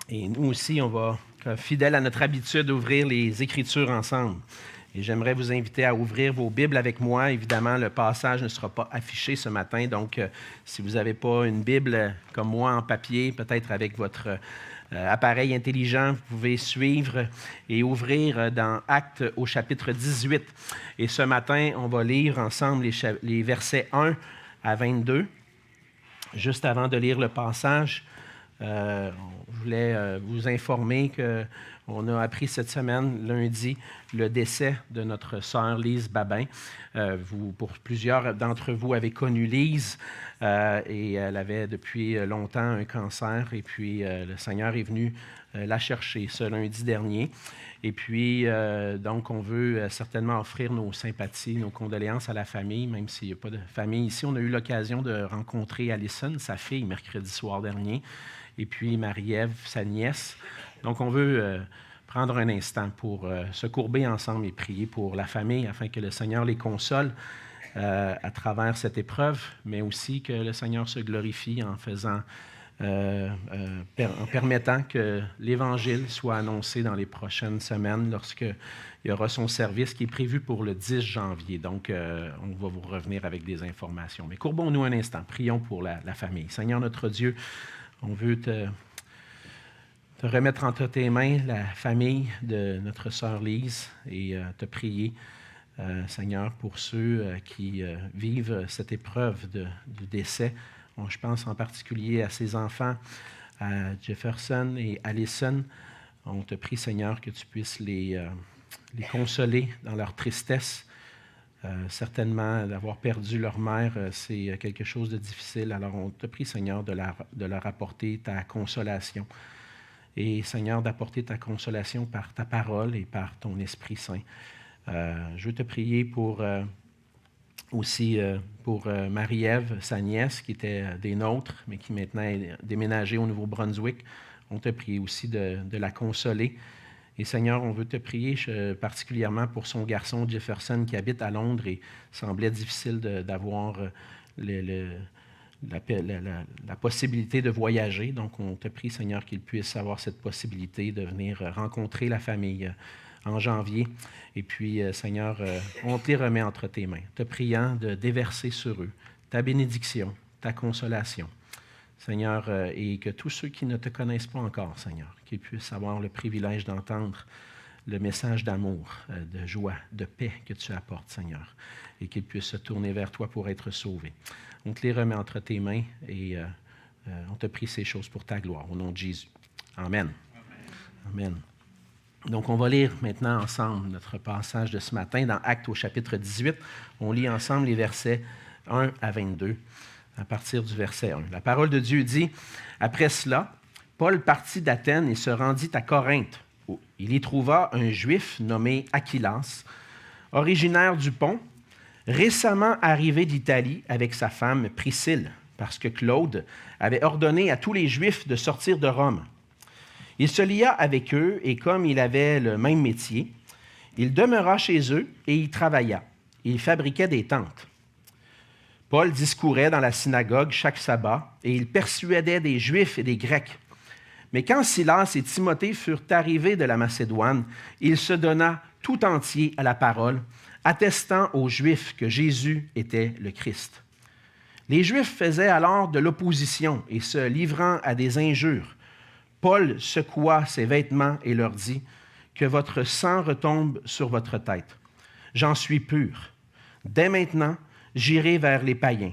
Et nous aussi, on va, fidèles à notre habitude, ouvrir les Écritures ensemble. Et j'aimerais vous inviter à ouvrir vos Bibles avec moi. Évidemment, le passage ne sera pas affiché ce matin, donc si vous n'avez pas une Bible comme moi en papier, peut-être avec votre appareil intelligent, vous pouvez suivre et ouvrir dans Actes au chapitre 18. Et ce matin, on va lire ensemble les versets 1 à 22. Juste avant de lire le passage, je voulais vous informer qu'on a appris cette semaine, lundi, le décès de notre sœur Lise Babin. Pour plusieurs d'entre vous, avez connu Lise et elle avait depuis longtemps un cancer. Et puis, le Seigneur est venu la chercher ce lundi dernier. Et puis, donc, on veut certainement offrir nos sympathies, nos condoléances à la famille, même s'il n'y a pas de famille ici. On a eu l'occasion de rencontrer Alison, sa fille, mercredi soir dernier, et puis Marie-Ève, sa nièce. Donc, on veut prendre un instant pour se courber ensemble et prier pour la famille, afin que le Seigneur les console à travers cette épreuve, mais aussi que le Seigneur se glorifie en faisant... en permettant que l'Évangile soit annoncé dans les prochaines semaines lorsqu'il y aura son service qui est prévu pour le 10 janvier. Donc, on va vous revenir avec des informations. Mais courbons-nous un instant. Prions pour la famille. Seigneur notre Dieu, on veut te remettre entre tes mains la famille de notre sœur Lise et te prier, Seigneur, pour ceux qui vivent cette épreuve du décès. Je pense en particulier à ses enfants, à Jefferson et Alison. On te prie, Seigneur, que tu puisses les consoler dans leur tristesse. Certainement, d'avoir perdu leur mère, c'est quelque chose de difficile. Alors, on te prie, Seigneur, de leur apporter ta consolation. Et, Seigneur, d'apporter ta consolation par ta parole et par ton Esprit Saint. Je veux te prier pour... aussi pour Marie-Ève, sa nièce, qui était des nôtres, mais qui maintenant est déménagée au Nouveau-Brunswick. On te prie aussi de la consoler. Et Seigneur, on veut te prier particulièrement pour son garçon Jefferson qui habite à Londres et semblait difficile d'avoir la possibilité de voyager. Donc, on te prie, Seigneur, qu'il puisse avoir cette possibilité de venir rencontrer la famille en janvier. Et puis, Seigneur, on te les remet entre tes mains, te priant de déverser sur eux ta bénédiction, ta consolation. Seigneur, et que tous ceux qui ne te connaissent pas encore, Seigneur, qu'ils puissent avoir le privilège d'entendre le message d'amour, de joie, de paix que tu apportes, Seigneur, et qu'ils puissent se tourner vers toi pour être sauvés. On te les remet entre tes mains et on te prie ces choses pour ta gloire, au nom de Jésus. Amen. Amen. Donc, on va lire maintenant ensemble notre passage de ce matin dans Actes au chapitre 18. On lit ensemble les versets 1 à 22, à partir du verset 1. La parole de Dieu dit, « Après cela, Paul partit d'Athènes et se rendit à Corinthe. Il y trouva un Juif nommé Aquilas, originaire du Pont, récemment arrivé d'Italie avec sa femme Priscille, parce que Claude avait ordonné à tous les Juifs de sortir de Rome. Il se lia avec eux et comme il avait le même métier, il demeura chez eux et y travailla. Il fabriquait des tentes. Paul discourait dans la synagogue chaque sabbat et il persuadait des Juifs et des Grecs. Mais quand Silas et Timothée furent arrivés de la Macédoine, il se donna tout entier à la parole, attestant aux Juifs que Jésus était le Christ. Les Juifs faisaient alors de l'opposition et se livrant à des injures. Paul secoua ses vêtements et leur dit, « Que votre sang retombe sur votre tête. J'en suis pur. Dès maintenant, j'irai vers les païens. »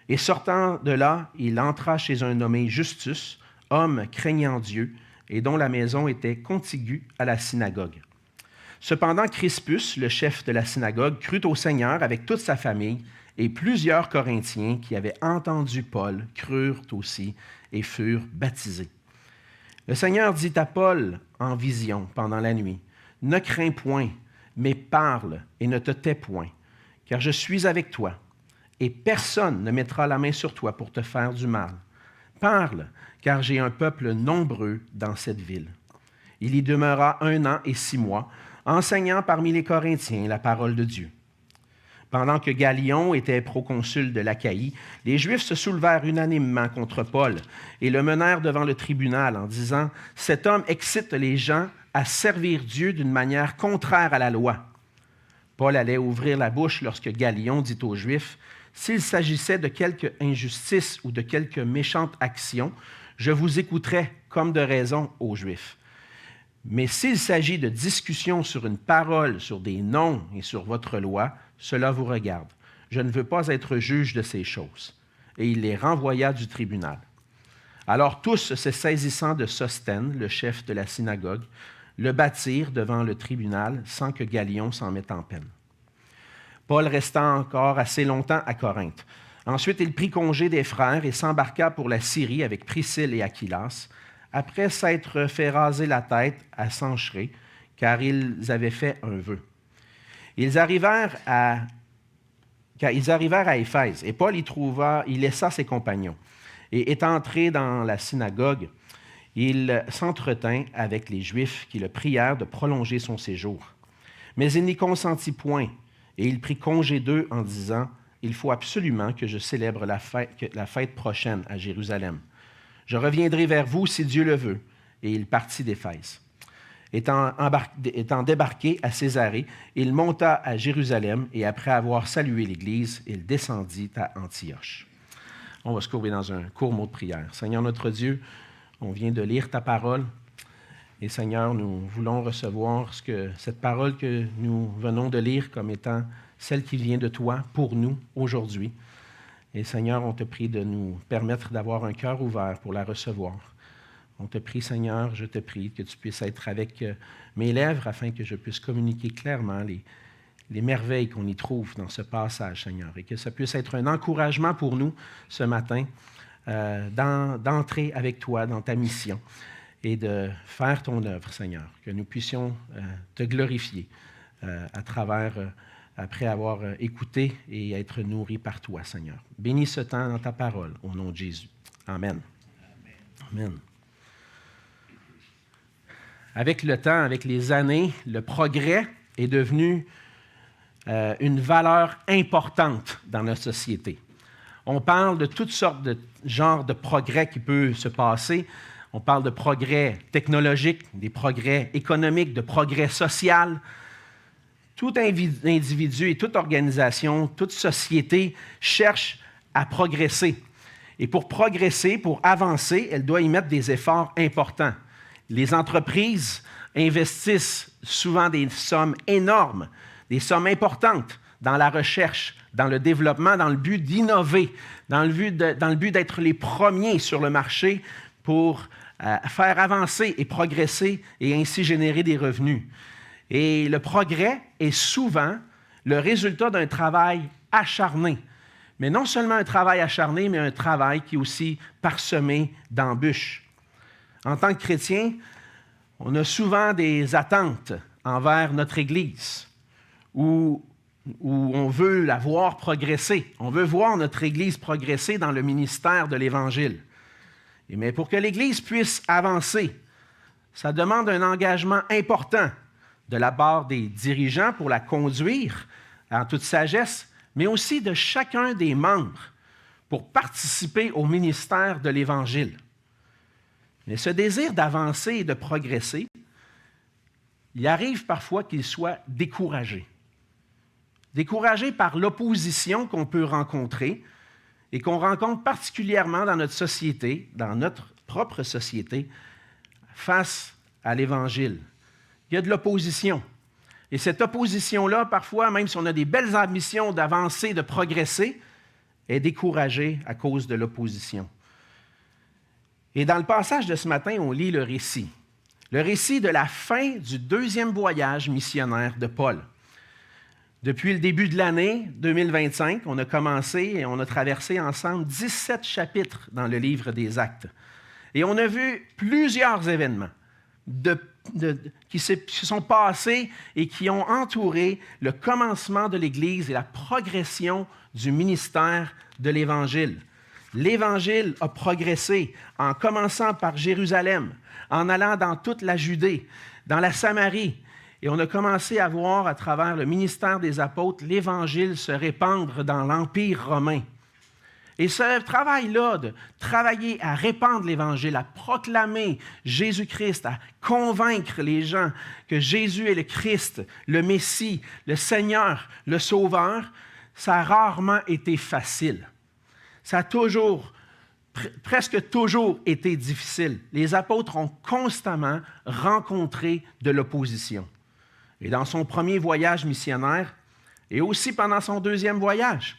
Et sortant de là, il entra chez un nommé Justus, homme craignant Dieu, et dont la maison était contiguë à la synagogue. Cependant, Crispus, le chef de la synagogue, crut au Seigneur avec toute sa famille, et plusieurs Corinthiens qui avaient entendu Paul crurent aussi et furent baptisés. Le Seigneur dit à Paul en vision pendant la nuit, « Ne crains point, mais parle et ne te tais point, car je suis avec toi, et personne ne mettra la main sur toi pour te faire du mal. Parle, car j'ai un peuple nombreux dans cette ville. » Il y demeura 1 an et 6 mois, enseignant parmi les Corinthiens la parole de Dieu. Pendant que Galion était proconsul de l'Achaïe, les Juifs se soulevèrent unanimement contre Paul et le menèrent devant le tribunal en disant « Cet homme excite les gens à servir Dieu d'une manière contraire à la loi. » Paul allait ouvrir la bouche lorsque Galion dit aux Juifs « S'il s'agissait de quelque injustice ou de quelque méchante action, je vous écouterais comme de raison aux Juifs. Mais s'il s'agit de discussions sur une parole, sur des noms et sur votre loi, cela vous regarde. Je ne veux pas être juge de ces choses. » Et il les renvoya du tribunal. Alors tous, se saisissant de Sosthène, le chef de la synagogue, le battirent devant le tribunal sans que Galion s'en mette en peine. Paul resta encore assez longtemps à Corinthe. Ensuite, il prit congé des frères et s'embarqua pour la Syrie avec Priscille et Aquilas, après s'être fait raser la tête à Cenchréa, car ils avaient fait un vœu. Ils arrivèrent à Éphèse, et Paul y laissa ses compagnons. Et étant entré dans la synagogue, il s'entretint avec les Juifs qui le prièrent de prolonger son séjour. Mais il n'y consentit point, et il prit congé d'eux en disant « Il faut absolument que je célèbre la fête prochaine à Jérusalem. Je reviendrai vers vous si Dieu le veut. » Et il partit d'Éphèse. Étant débarqué à Césarée, il monta à Jérusalem et après avoir salué l'Église, il descendit à Antioche. On va se courber dans un court mot de prière. Seigneur notre Dieu, on vient de lire ta parole et Seigneur, nous voulons recevoir cette parole que nous venons de lire comme étant celle qui vient de toi pour nous aujourd'hui. Et Seigneur, on te prie de nous permettre d'avoir un cœur ouvert pour la recevoir. On te prie, Seigneur, je te prie que tu puisses être avec mes lèvres afin que je puisse communiquer clairement les merveilles qu'on y trouve dans ce passage, Seigneur, et que ça puisse être un encouragement pour nous ce matin d'entrer avec toi dans ta mission et de faire ton œuvre, Seigneur, que nous puissions te glorifier à travers, après avoir écouté et être nourris par toi, Seigneur. Bénis ce temps dans ta parole, au nom de Jésus. Amen. Amen. Avec le temps, avec les années, le progrès est devenu une valeur importante dans notre société. On parle de toutes sortes de genres de progrès qui peuvent se passer. On parle de progrès technologiques, des progrès économiques, de progrès social. Tout individu et toute organisation, toute société cherche à progresser. Et pour progresser, pour avancer, elle doit y mettre des efforts importants. Les entreprises investissent souvent des sommes énormes, des sommes importantes dans la recherche, dans le développement, dans le but d'innover, dans le but d'être les premiers sur le marché pour faire avancer et progresser et ainsi générer des revenus. Et le progrès est souvent le résultat d'un travail acharné. Mais non seulement un travail acharné, mais un travail qui est aussi parsemé d'embûches. En tant que chrétien, on a souvent des attentes envers notre Église où on veut la voir progresser. On veut voir notre Église progresser dans le ministère de l'Évangile. Mais pour que l'Église puisse avancer, ça demande un engagement important de la part des dirigeants pour la conduire en toute sagesse, mais aussi de chacun des membres pour participer au ministère de l'Évangile. Mais ce désir d'avancer et de progresser, il arrive parfois qu'il soit découragé. Découragé par l'opposition qu'on peut rencontrer et qu'on rencontre particulièrement dans notre société, dans notre propre société, face à l'Évangile. Il y a de l'opposition. Et cette opposition-là, parfois, même si on a des belles ambitions d'avancer, de progresser, est découragée à cause de l'opposition. Et dans le passage de ce matin, on lit le récit. Le récit de la fin du deuxième voyage missionnaire de Paul. Depuis le début de l'année 2025, on a commencé et on a traversé ensemble 17 chapitres dans le livre des Actes. Et on a vu plusieurs événements qui se sont passés et qui ont entouré le commencement de l'Église et la progression du ministère de l'Évangile. L'Évangile a progressé en commençant par Jérusalem, en allant dans toute la Judée, dans la Samarie, Et on a commencé à voir à travers le ministère des apôtres l'Évangile se répandre dans l'Empire romain. Et ce travail-là, de travailler à répandre l'Évangile, à proclamer Jésus-Christ, à convaincre les gens que Jésus est le Christ, le Messie, le Seigneur, le Sauveur, ça a rarement été facile. Ça a presque toujours été difficile. Les apôtres ont constamment rencontré de l'opposition. Et dans son premier voyage missionnaire, et aussi pendant son deuxième voyage,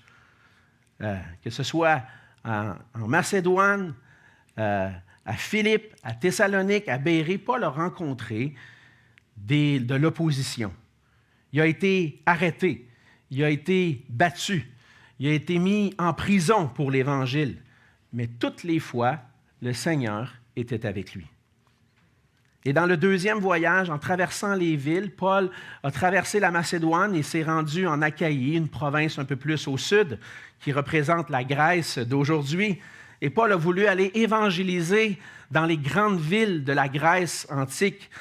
que ce soit en Macédoine, à Philippe, à Thessalonique, à Bérée, Paul a rencontré de l'opposition. Il a été arrêté, il a été battu, il a été mis en prison pour l'Évangile. Mais toutes les fois, le Seigneur était avec lui. Et dans le deuxième voyage, en traversant les villes, Paul a traversé la Macédoine et s'est rendu en Achaïe, une province un peu plus au sud, qui représente la Grèce d'aujourd'hui. Et Paul a voulu aller évangéliser dans les grandes villes de la Grèce antique,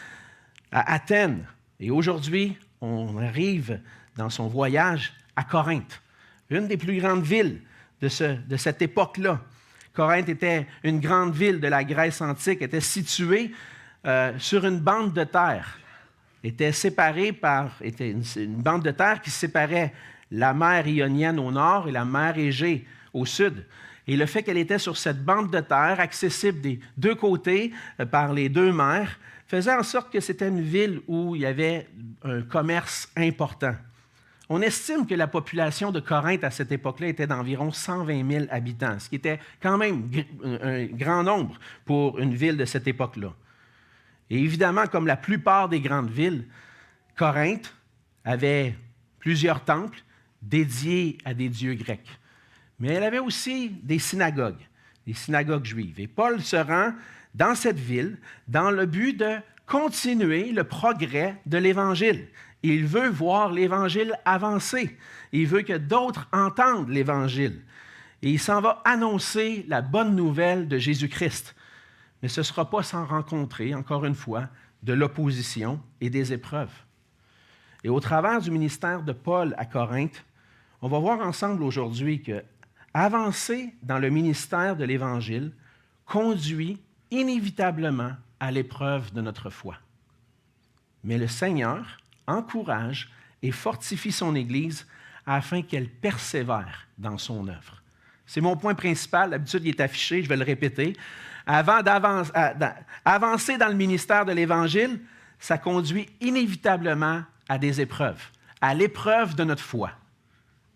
à Athènes. Et aujourd'hui, on arrive dans son voyage à Corinthe, une des plus grandes villes de cette époque-là. Corinthe était une grande ville de la Grèce antique, était située sur une bande de terre. Était une bande de terre qui séparait la mer Ionienne au nord et la mer Égée au sud. Et le fait qu'elle était sur cette bande de terre, accessible des deux côtés par les deux mers, faisait en sorte que c'était une ville où il y avait un commerce important. On estime que la population de Corinthe à cette époque-là était d'environ 120 000 habitants, ce qui était quand même un grand nombre pour une ville de cette époque-là. Et évidemment, comme la plupart des grandes villes, Corinthe avait plusieurs temples dédiés à des dieux grecs. Mais elle avait aussi des synagogues juives. Et Paul se rend dans cette ville dans le but de continuer le progrès de l'Évangile. Il veut voir l'Évangile avancer. Il veut que d'autres entendent l'Évangile. Et il s'en va annoncer la bonne nouvelle de Jésus-Christ. Mais ce ne sera pas sans rencontrer, encore une fois, de l'opposition et des épreuves. Et au travers du ministère de Paul à Corinthe, on va voir ensemble aujourd'hui que avancer dans le ministère de l'Évangile conduit inévitablement à l'épreuve de notre foi. Mais le Seigneur encourage et fortifie son Église afin qu'elle persévère dans son œuvre. C'est mon point principal. D'habitude, il est affiché, je vais le répéter. Avant d'avancer dans le ministère de l'Évangile, ça conduit inévitablement à des épreuves, à l'épreuve de notre foi.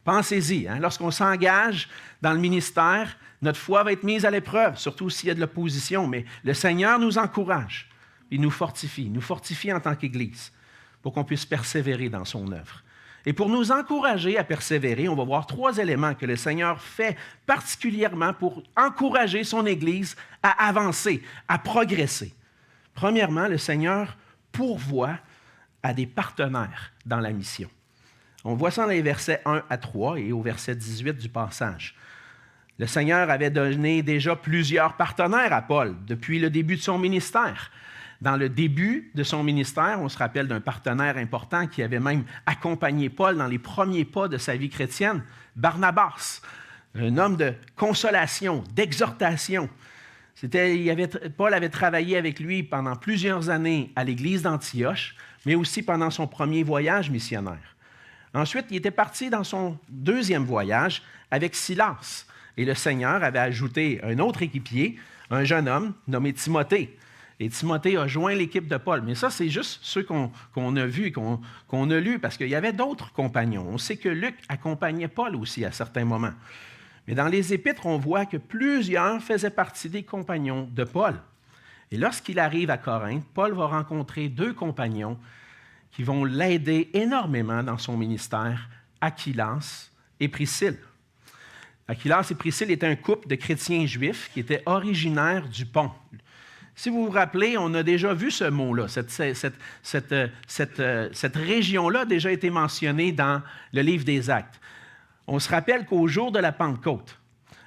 Pensez-y, lorsqu'on s'engage dans le ministère, notre foi va être mise à l'épreuve, surtout s'il y a de l'opposition, mais le Seigneur nous encourage, il nous fortifie en tant qu'Église, pour qu'on puisse persévérer dans son œuvre. Et pour nous encourager à persévérer, on va voir 3 éléments que le Seigneur fait particulièrement pour encourager son Église à avancer, à progresser. Premièrement, le Seigneur pourvoit à des partenaires dans la mission. On voit ça dans les versets 1 à 3 et au verset 18 du passage. Le Seigneur avait donné déjà plusieurs partenaires à Paul depuis le début de son ministère. Dans le début de son ministère, on se rappelle d'un partenaire important qui avait même accompagné Paul dans les premiers pas de sa vie chrétienne, Barnabas, un homme de consolation, d'exhortation. Paul avait travaillé avec lui pendant plusieurs années à l'église d'Antioche, mais aussi pendant son premier voyage missionnaire. Ensuite, il était parti dans son deuxième voyage avec Silas. Et le Seigneur avait ajouté un autre équipier, un jeune homme nommé Timothée. Et Timothée a joint l'équipe de Paul. Mais ça, c'est juste ceux qu'on a vus, qu'on a lus, parce qu'il y avait d'autres compagnons. On sait que Luc accompagnait Paul aussi à certains moments. Mais dans les Épîtres, on voit que plusieurs faisaient partie des compagnons de Paul. Et lorsqu'il arrive à Corinthe, Paul va rencontrer 2 compagnons qui vont l'aider énormément dans son ministère, Aquilas et Priscille. Aquilas et Priscille étaient un couple de chrétiens juifs qui étaient originaires du Pont. Si vous vous rappelez, on a déjà vu ce mot-là. Cette région-là a déjà été mentionnée dans le livre des Actes. On se rappelle qu'au jour de la Pentecôte,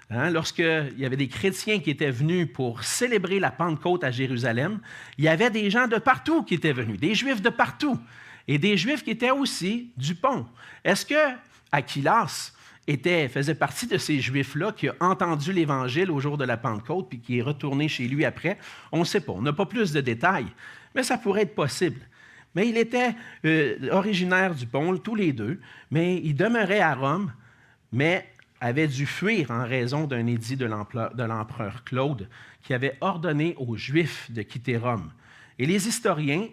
lorsqu'il y avait des chrétiens qui étaient venus pour célébrer la Pentecôte à Jérusalem, il y avait des gens de partout qui étaient venus, des Juifs de partout. et des Juifs qui étaient aussi du pont. Est-ce que Aquilas faisait partie de ces Juifs-là qui a entendu l'Évangile au jour de la Pentecôte puis qui est retourné chez lui après? On ne sait pas. On n'a pas plus de détails, mais ça pourrait être possible. Mais il était originaire du pont, tous les deux, mais il demeurait à Rome, mais avait dû fuir en raison d'un édit de l'empereur Claude qui avait ordonné aux Juifs de quitter Rome. Et les historiens,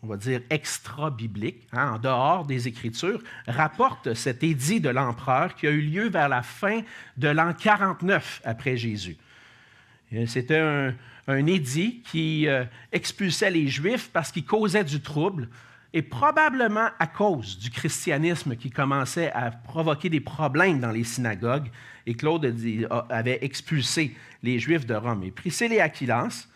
on va dire extra-bibliques, en dehors des Écritures, rapportent cet édit de l'empereur qui a eu lieu vers la fin de l'an 49 après Jésus. C'était un édit qui expulsait les Juifs parce qu'ils causaient du trouble et probablement à cause du christianisme qui commençait à provoquer des problèmes dans les synagogues. Et Claude avait expulsé les Juifs de Rome. Et Priscille et Aquilas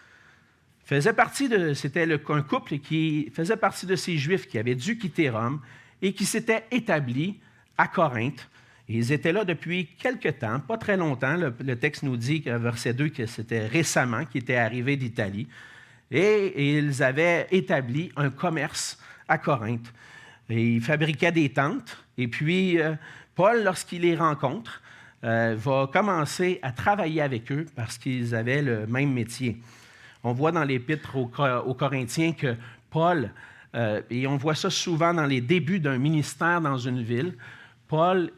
c'était un couple qui faisait partie de ces Juifs qui avaient dû quitter Rome et qui s'étaient établis à Corinthe. Et ils étaient là depuis quelque temps, pas très longtemps. Le texte nous dit, verset 2, que c'était récemment qu'ils étaient arrivés d'Italie. Et ils avaient établi un commerce à Corinthe. Et ils fabriquaient des tentes. Et puis, Paul, lorsqu'il les rencontre, va commencer à travailler avec eux parce qu'ils avaient le même métier. On voit dans l'Épître aux Corinthiens que Paul, et on voit ça souvent dans les débuts d'un ministère dans une ville, Paul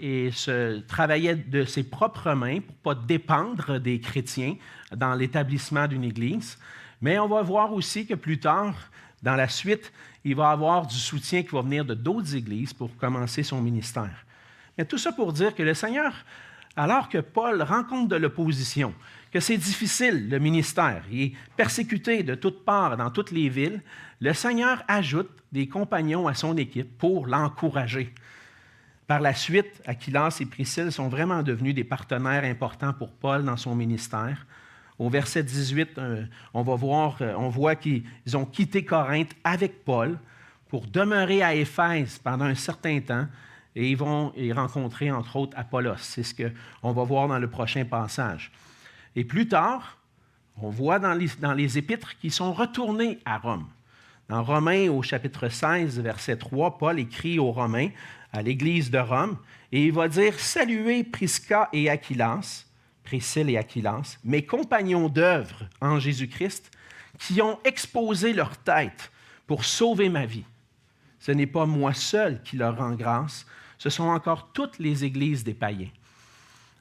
travaillait de ses propres mains pour ne pas dépendre des chrétiens dans l'établissement d'une église. Mais on va voir aussi que plus tard, dans la suite, il va avoir du soutien qui va venir de d'autres églises pour commencer son ministère. Mais tout ça pour dire que le Seigneur, alors que Paul rencontre de l'opposition, que c'est difficile, le ministère, il est persécuté de toutes parts dans toutes les villes, le Seigneur ajoute des compagnons à son équipe pour l'encourager. Par la suite, Aquilas et Priscille sont vraiment devenus des partenaires importants pour Paul dans son ministère. Au verset 18, on voit qu'ils ont quitté Corinthe avec Paul pour demeurer à Éphèse pendant un certain temps et ils vont y rencontrer, entre autres, Apollos. C'est ce qu'on va voir dans le prochain passage. Et plus tard, on voit dans les Épîtres qu'ils sont retournés à Rome. Dans Romains, au chapitre 16, verset 3, Paul écrit aux Romains, à l'Église de Rome, et il va dire « Saluez Prisca et Aquilas, Priscille et Aquilas, mes compagnons d'œuvre en Jésus-Christ, qui ont exposé leur tête pour sauver ma vie. Ce n'est pas moi seul qui leur rend grâce, ce sont encore toutes les églises des païens. »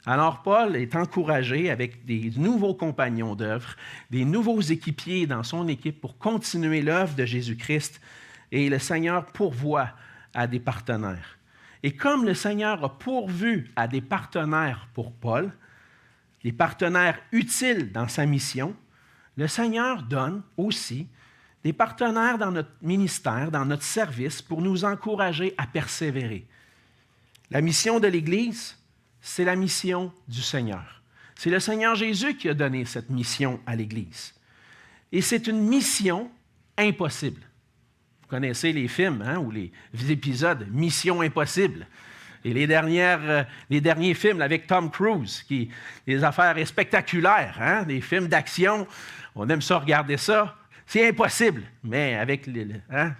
Alors Paul est encouragé avec des nouveaux compagnons d'œuvre, des nouveaux équipiers dans son équipe pour continuer l'œuvre de Jésus-Christ, et le Seigneur pourvoit à des partenaires. Et comme le Seigneur a pourvu à des partenaires pour Paul, des partenaires utiles dans sa mission, le Seigneur donne aussi des partenaires dans notre ministère, dans notre service, pour nous encourager à persévérer. La mission de l'Église, c'est la mission du Seigneur. C'est le Seigneur Jésus qui a donné cette mission à l'Église. Et c'est une mission impossible. Vous connaissez les films ou les épisodes « Mission impossible ». Et les derniers films avec Tom Cruise, les affaires spectaculaires, des films d'action, on aime ça, regarder ça. C'est impossible, mais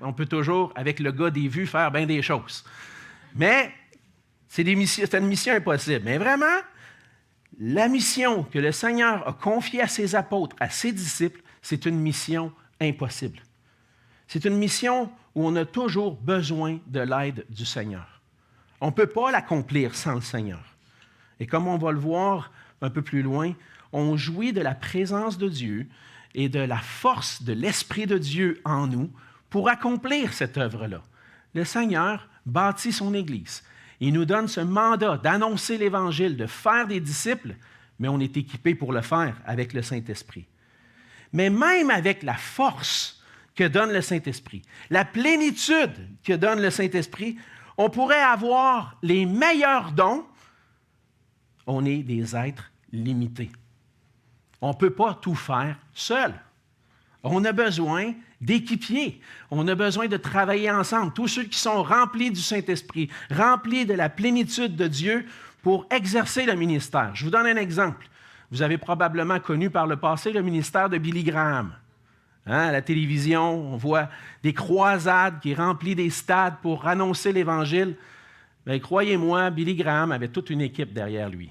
on peut toujours, avec le gars des vues, faire bien des choses. Mais c'est une mission impossible. Mais vraiment, la mission que le Seigneur a confiée à ses apôtres, à ses disciples, c'est une mission impossible. C'est une mission où on a toujours besoin de l'aide du Seigneur. On ne peut pas l'accomplir sans le Seigneur. Et comme on va le voir un peu plus loin, on jouit de la présence de Dieu et de la force de l'Esprit de Dieu en nous pour accomplir cette œuvre-là. Le Seigneur bâtit son Église. Il nous donne ce mandat d'annoncer l'Évangile, de faire des disciples, mais on est équipé pour le faire avec le Saint-Esprit. Mais même avec la force que donne le Saint-Esprit, la plénitude que donne le Saint-Esprit, on pourrait avoir les meilleurs dons. On est des êtres limités. On ne peut pas tout faire seul. On a besoin d'équipiers. On a besoin de travailler ensemble. Tous ceux qui sont remplis du Saint-Esprit, remplis de la plénitude de Dieu pour exercer le ministère. Je vous donne un exemple. Vous avez probablement connu par le passé le ministère de Billy Graham. À la télévision, on voit des croisades qui remplissent des stades pour annoncer l'Évangile. Bien, croyez-moi, Billy Graham avait toute une équipe derrière lui.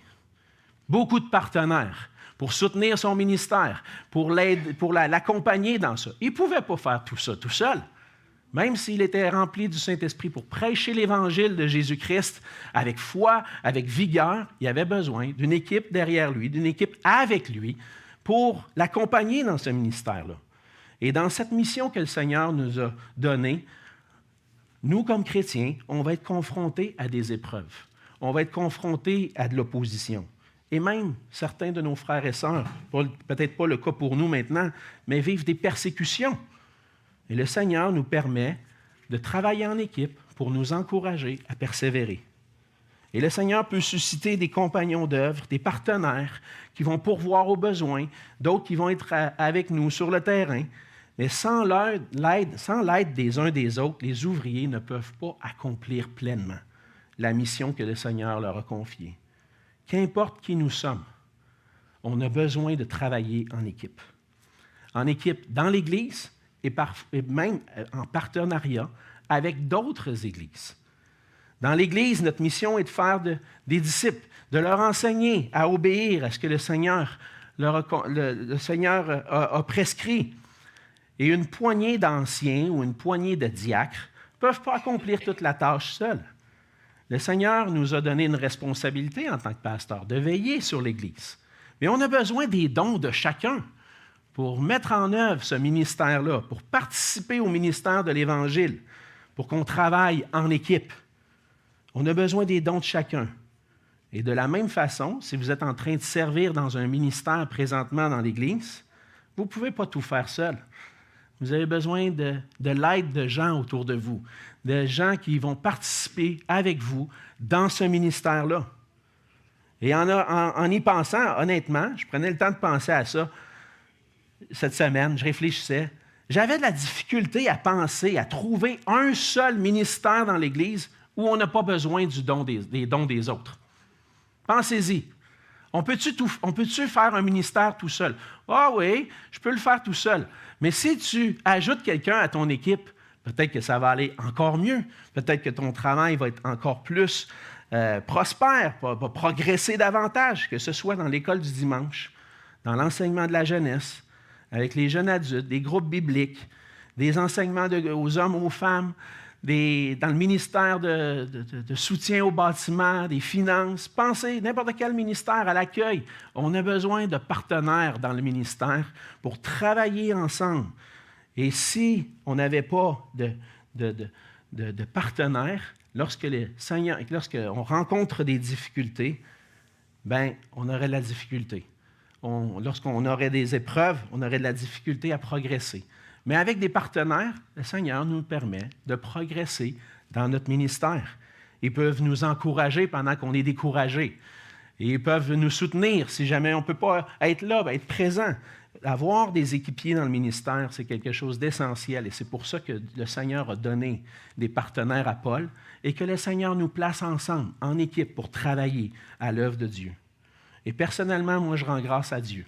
Beaucoup de partenaires pour soutenir son ministère, pour l'accompagner dans ça. Il ne pouvait pas faire tout ça tout seul. Même s'il était rempli du Saint-Esprit pour prêcher l'Évangile de Jésus-Christ avec foi, avec vigueur, il avait besoin d'une équipe derrière lui, d'une équipe avec lui pour l'accompagner dans ce ministère-là. Et dans cette mission que le Seigneur nous a donnée, nous, comme chrétiens, on va être confrontés à des épreuves. On va être confrontés à de l'opposition. Et même certains de nos frères et sœurs, peut-être pas le cas pour nous maintenant, mais vivent des persécutions. Et le Seigneur nous permet de travailler en équipe pour nous encourager à persévérer. Et le Seigneur peut susciter des compagnons d'œuvre, des partenaires qui vont pourvoir aux besoins, d'autres qui vont être avec nous sur le terrain. Mais sans l'aide des uns des autres, les ouvriers ne peuvent pas accomplir pleinement la mission que le Seigneur leur a confiée. Qu'importe qui nous sommes, on a besoin de travailler en équipe. En équipe dans l'Église et même en partenariat avec d'autres églises. Dans l'Église, notre mission est de faire des disciples, de leur enseigner à obéir à ce que le Seigneur a prescrit. Et une poignée d'anciens ou une poignée de diacres ne peuvent pas accomplir toute la tâche seuls. Le Seigneur nous a donné une responsabilité en tant que pasteur de veiller sur l'Église. Mais on a besoin des dons de chacun pour mettre en œuvre ce ministère-là, pour participer au ministère de l'Évangile, pour qu'on travaille en équipe. On a besoin des dons de chacun. Et de la même façon, si vous êtes en train de servir dans un ministère présentement dans l'Église, vous ne pouvez pas tout faire seul. Vous avez besoin de l'aide de gens autour de vous, de gens qui vont participer avec vous dans ce ministère-là. Et en y pensant, honnêtement, je prenais le temps de penser à ça cette semaine, je réfléchissais. J'avais de la difficulté à penser, à trouver un seul ministère dans l'Église où on n'a pas besoin des dons des autres. Pensez-y. On peut-tu faire un ministère tout seul? Ah oui, je peux le faire tout seul. Mais si tu ajoutes quelqu'un à ton équipe, peut-être que ça va aller encore mieux. Peut-être que ton travail va être encore plus prospère, va progresser davantage, que ce soit dans l'école du dimanche, dans l'enseignement de la jeunesse, avec les jeunes adultes, des groupes bibliques, des enseignements aux hommes, aux femmes, dans le ministère de soutien au bâtiment, des finances. Pensez, n'importe quel ministère à l'accueil. On a besoin de partenaires dans le ministère pour travailler ensemble. Et si on n'avait pas de partenaires, lorsqu'on rencontre des difficultés, bien, on aurait de la difficulté. Lorsqu'on aurait des épreuves, on aurait de la difficulté à progresser. Mais avec des partenaires, le Seigneur nous permet de progresser dans notre ministère. Ils peuvent nous encourager pendant qu'on est découragé. Et ils peuvent nous soutenir si jamais on ne peut pas être là, être présent. Avoir des équipiers dans le ministère, c'est quelque chose d'essentiel. Et c'est pour ça que le Seigneur a donné des partenaires à Paul et que le Seigneur nous place ensemble, en équipe, pour travailler à l'œuvre de Dieu. Et personnellement, moi, je rends grâce à Dieu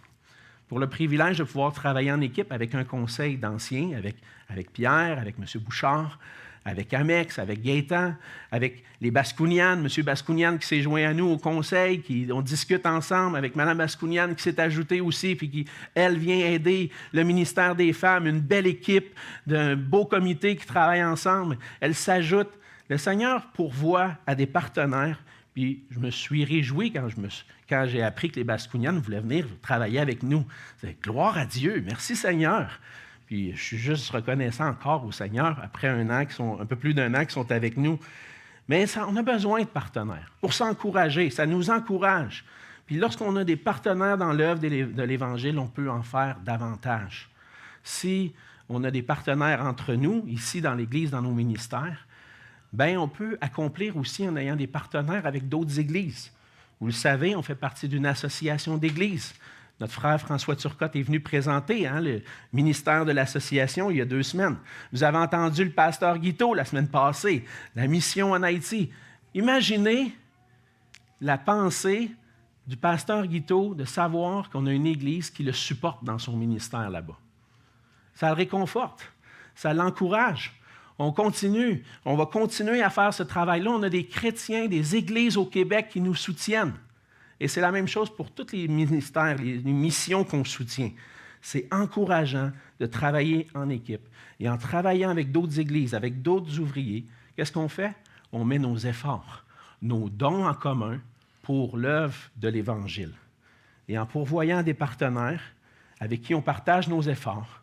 pour le privilège de pouvoir travailler en équipe avec un conseil d'anciens, avec Pierre, avec M. Bouchard, avec Amex, avec Gaétan, avec les Bascounian, M. Bascounian qui s'est joint à nous au conseil, on discute ensemble avec Mme Bascounian qui s'est ajoutée aussi, puis qui, elle, vient aider le ministère des Femmes, une belle équipe d'un beau comité qui travaille ensemble. Elle s'ajoute. Le Seigneur pourvoit à des partenaires. Puis je me suis réjoui quand j'ai appris que les Bascounian voulaient venir travailler avec nous. C'est gloire à Dieu, merci Seigneur. Puis je suis juste reconnaissant encore au Seigneur après un peu plus d'un an qu'ils sont avec nous. Mais on a besoin de partenaires pour s'encourager, ça nous encourage. Puis lorsqu'on a des partenaires dans l'œuvre de l'Évangile, on peut en faire davantage. Si on a des partenaires entre nous, ici dans l'Église, dans nos ministères, bien, on peut accomplir aussi en ayant des partenaires avec d'autres églises. Vous le savez, on fait partie d'une association d'églises. Notre frère François Turcotte est venu présenter le ministère de l'association il y a 2 semaines. Vous avez entendu le pasteur Guiteau la semaine passée, la mission en Haïti. Imaginez la pensée du pasteur Guiteau de savoir qu'on a une église qui le supporte dans son ministère là-bas. Ça le réconforte, ça l'encourage. On continue, on va continuer à faire ce travail-là. On a des chrétiens, des églises au Québec qui nous soutiennent. Et c'est la même chose pour tous les ministères, les missions qu'on soutient. C'est encourageant de travailler en équipe. Et en travaillant avec d'autres églises, avec d'autres ouvriers, qu'est-ce qu'on fait? On met nos efforts, nos dons en commun pour l'œuvre de l'Évangile. Et en pourvoyant des partenaires avec qui on partage nos efforts,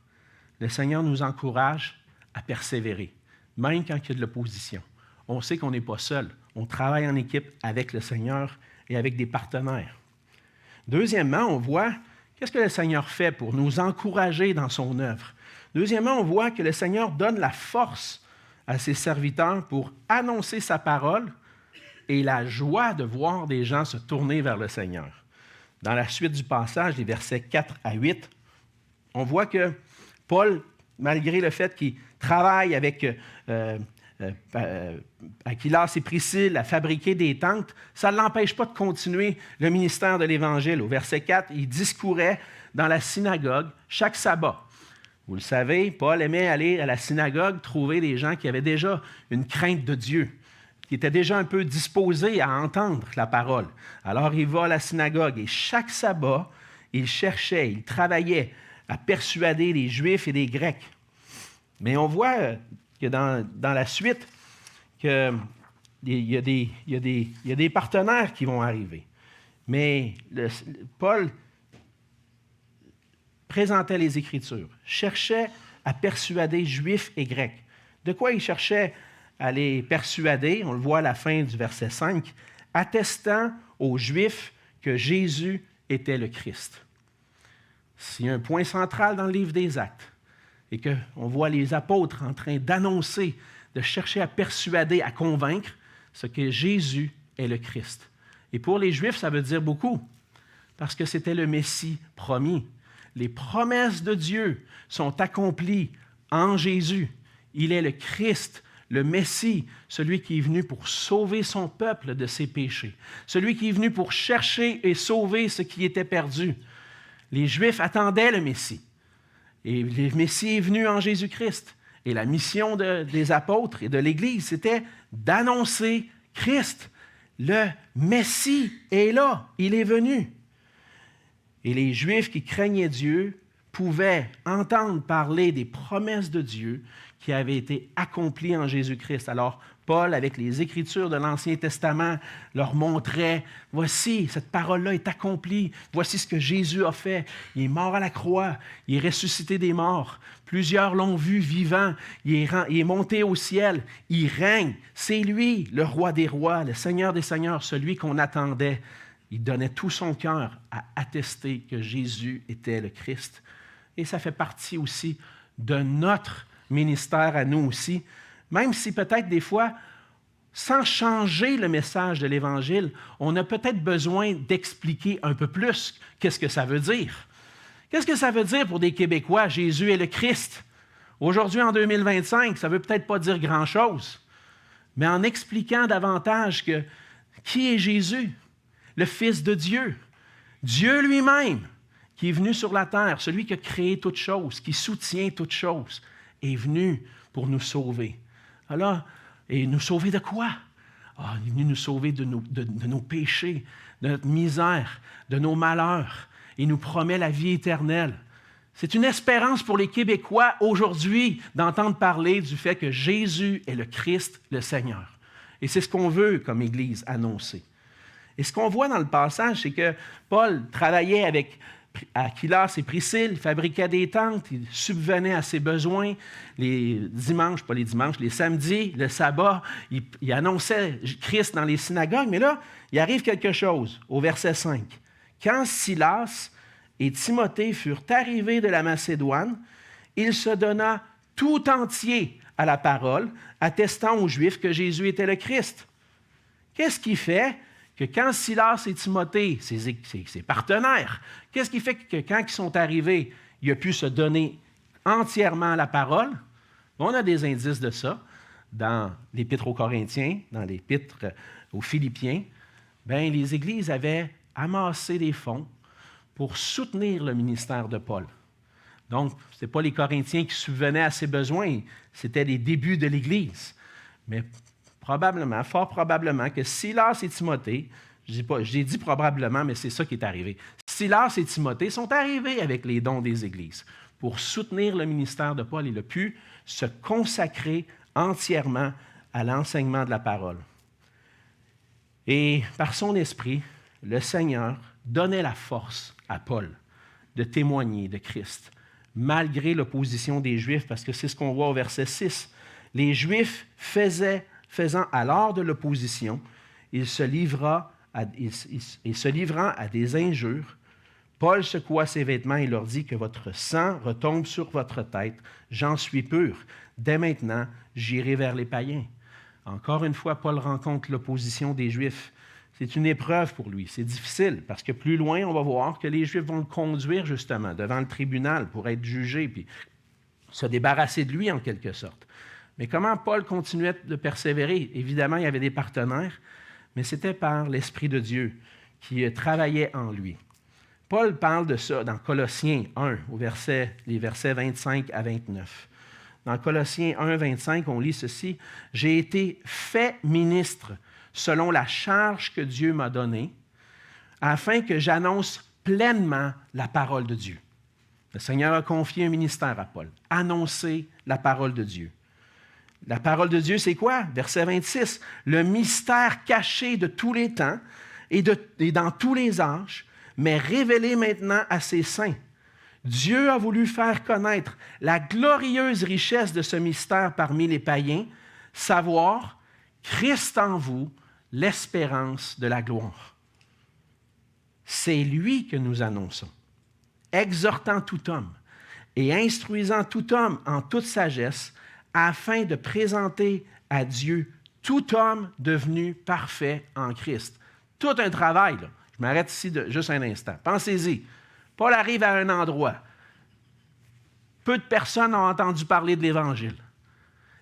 le Seigneur nous encourage à persévérer, même quand il y a de l'opposition. On sait qu'on n'est pas seul. On travaille en équipe avec le Seigneur et avec des partenaires. Deuxièmement, on voit qu'est-ce que le Seigneur fait pour nous encourager dans son œuvre. Deuxièmement, on voit que le Seigneur donne la force à ses serviteurs pour annoncer sa parole et la joie de voir des gens se tourner vers le Seigneur. Dans la suite du passage, les versets 4 à 8, on voit que Paul, malgré le fait qu'il travaille avec Aquilas et Priscille à fabriquer des tentes, ça ne l'empêche pas de continuer le ministère de l'Évangile. Au verset 4, il discourait dans la synagogue chaque sabbat. Vous le savez, Paul aimait aller à la synagogue trouver des gens qui avaient déjà une crainte de Dieu, qui étaient déjà un peu disposés à entendre la parole. Alors il va à la synagogue et chaque sabbat, il cherchait, il travaillait à persuader les Juifs et les Grecs. Mais on voit que dans la suite, qu'il y a des partenaires qui vont arriver. Mais Paul présentait les Écritures, cherchait à persuader Juifs et Grecs. De quoi il cherchait à les persuader? On le voit à la fin du verset 5, attestant aux Juifs que Jésus était le Christ. S'il y a un point central dans le livre des Actes, et qu'on voit les apôtres en train d'annoncer, de chercher à persuader, à convaincre, ce que Jésus est le Christ. Et pour les Juifs, ça veut dire beaucoup, parce que c'était le Messie promis. Les promesses de Dieu sont accomplies en Jésus. Il est le Christ, le Messie, celui qui est venu pour sauver son peuple de ses péchés, celui qui est venu pour chercher et sauver ce qui était perdu. Les Juifs attendaient le Messie. Et le Messie est venu en Jésus-Christ. Et la mission des apôtres et de l'Église, c'était d'annoncer Christ. Le Messie est là, il est venu. Et les Juifs qui craignaient Dieu pouvaient entendre parler des promesses de Dieu qui avaient été accomplies en Jésus-Christ. Alors, Paul, avec les Écritures de l'Ancien Testament, leur montrait, voici, cette parole-là est accomplie, voici ce que Jésus a fait. Il est mort à la croix, il est ressuscité des morts. Plusieurs l'ont vu vivant, il est monté au ciel, il règne. C'est lui, le roi des rois, le Seigneur des seigneurs, celui qu'on attendait. Il donnait tout son cœur à attester que Jésus était le Christ. Et ça fait partie aussi de notre ministère à nous aussi, même si peut-être des fois, sans changer le message de l'Évangile, on a peut-être besoin d'expliquer un peu plus qu'est-ce que ça veut dire. Qu'est-ce que ça veut dire pour des Québécois, Jésus est le Christ? Aujourd'hui, en 2025, ça ne veut peut-être pas dire grand-chose, mais en expliquant davantage que qui est Jésus? Le Fils de Dieu, Dieu lui-même, qui est venu sur la terre, celui qui a créé toutes choses, qui soutient toutes choses, est venu pour nous sauver. Alors, et nous sauver de quoi? Il est venu nous sauver de nos péchés, de notre misère, de nos malheurs. Il nous promet la vie éternelle. C'est une espérance pour les Québécois aujourd'hui d'entendre parler du fait que Jésus est le Christ, le Seigneur. Et c'est ce qu'on veut comme Église annoncer. Et ce qu'on voit dans le passage, c'est que Paul travaillait avec Aquilas et Priscille, il fabriquait des tentes, il subvenait à ses besoins les dimanches, pas les dimanches, les samedis, le sabbat, il annonçait Christ dans les synagogues, mais là, il arrive quelque chose au verset 5. Quand Silas et Timothée furent arrivés de la Macédoine, il se donna tout entier à la parole, attestant aux Juifs que Jésus était le Christ. Qu'est-ce qui fait que quand Silas et Timothée, ses partenaires, qu'est-ce qui fait que quand ils sont arrivés, il a pu se donner entièrement à la parole? On a des indices de ça dans l'Épître aux Corinthiens, dans l'Épître aux Philippiens. Bien, les églises avaient amassé des fonds pour soutenir le ministère de Paul, Donc, ce n'était pas les Corinthiens qui subvenaient à ses besoins, c'était les débuts de l'Église. Mais probablement, fort probablement, que Silas et Timothée, j'ai dit probablement, mais c'est ça qui est arrivé. Silas et Timothée sont arrivés avec les dons des Églises pour soutenir le ministère de Paul. Il a pu se consacrer entièrement à l'enseignement de la parole. Et par son esprit, le Seigneur donnait la force à Paul de témoigner de Christ, malgré l'opposition des Juifs, parce que c'est ce qu'on voit au verset 6. Les Juifs faisant alors de l'opposition, il se livrant à des injures, Paul secoua ses vêtements et leur dit que votre sang retombe sur votre tête. J'en suis pur. Dès maintenant, j'irai vers les païens. Encore une fois, Paul rencontre l'opposition des Juifs. C'est une épreuve pour lui. C'est difficile parce que plus loin, on va voir que les Juifs vont le conduire justement devant le tribunal pour être jugé puis se débarrasser de lui en quelque sorte. Mais comment Paul continuait de persévérer? Évidemment, il y avait des partenaires, mais c'était par l'Esprit de Dieu qui travaillait en lui. Paul parle de ça dans Colossiens 1, les versets 25 à 29. Dans Colossiens 1, 25, on lit ceci. « J'ai été fait ministre selon la charge que Dieu m'a donnée, afin que j'annonce pleinement la parole de Dieu. » Le Seigneur a confié un ministère à Paul. Annoncer la parole de Dieu. La parole de Dieu, c'est quoi? Verset 26. « Le mystère caché de tous les temps et dans tous les âges, mais révélé maintenant à ses saints. Dieu a voulu faire connaître la glorieuse richesse de ce mystère parmi les païens, savoir Christ en vous, l'espérance de la gloire. » C'est lui que nous annonçons, exhortant tout homme et instruisant tout homme en toute sagesse, afin de présenter à Dieu tout homme devenu parfait en Christ. Tout un travail, là. Je m'arrête ici juste un instant. Pensez-y. Paul arrive à un endroit. Peu de personnes ont entendu parler de l'Évangile.